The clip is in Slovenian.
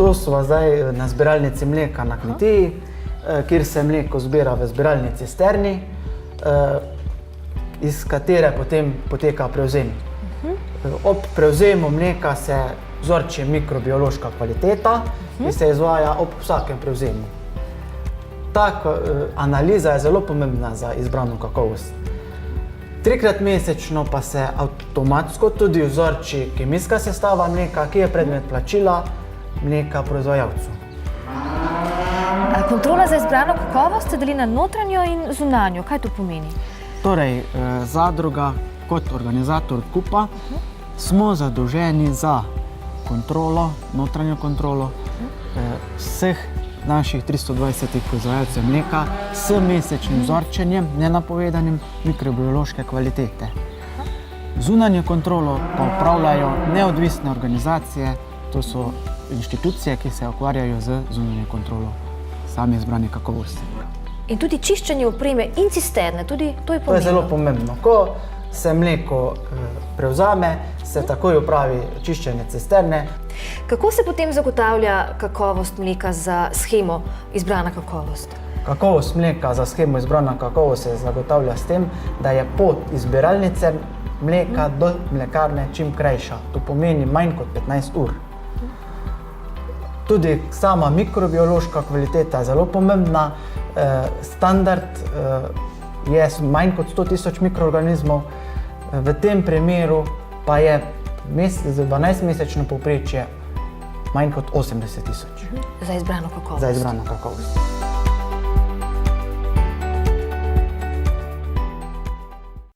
To smo zdaj na zbiralnici mleka na kmetiji, kjer se mleko zbira v zbiralni cisterni, iz katere potem poteka prevzem. Ob prevzemu mleka se vzorči mikrobiološka kvaliteta, ki se izvaja ob vsakem prevzemu. Ta analiza je zelo pomembna za izbrano kakovost. 3-krat mesečno pa se avtomatsko tudi vzorči kemijska sestava mleka, ki je predmet plačila mleka proizvajalcu. Kontrola za izbrano kakovost se deli na notranjo in zunanjo. Kaj to pomeni? Torej, zadruga kot organizator odkupa smo zadolženi za kontrolo, notranjo kontrolo vseh naših 320 proizvajalcev mleka s mesečnim vzorčenjem, nenapovedanim mikrobiološke kvalitete. Zunanjo kontrolo pa opravljajo neodvisne organizacije, to so inštitucije, ki se ukvarjajo z zunanjo kontrolo same izbrane kakovosti. In tudi čiščenje opreme in cisterne, tudi to je pomembno. To je zelo pomembno. Ko se mleko prevzame, se takoj opravi čiščenje cisterne. Kako se potem zagotavlja kakovost mleka za shemo izbrana kakovost? Kakovost mleka za shemo izbrana kakovost se zagotavlja s tem, da je pot iz zbiralnice mleka do mlekarne čim krajša. To pomeni manj kot 15 ur. Tudi sama mikrobiološka kvaliteta je zelo pomembna. Standard je manj kot 100 000 mikroorganizmov. V tem primeru pa je za 12-mesečno povprečje manj kot 80 000. Za izbrano kakovost. Za izbrano kakovost.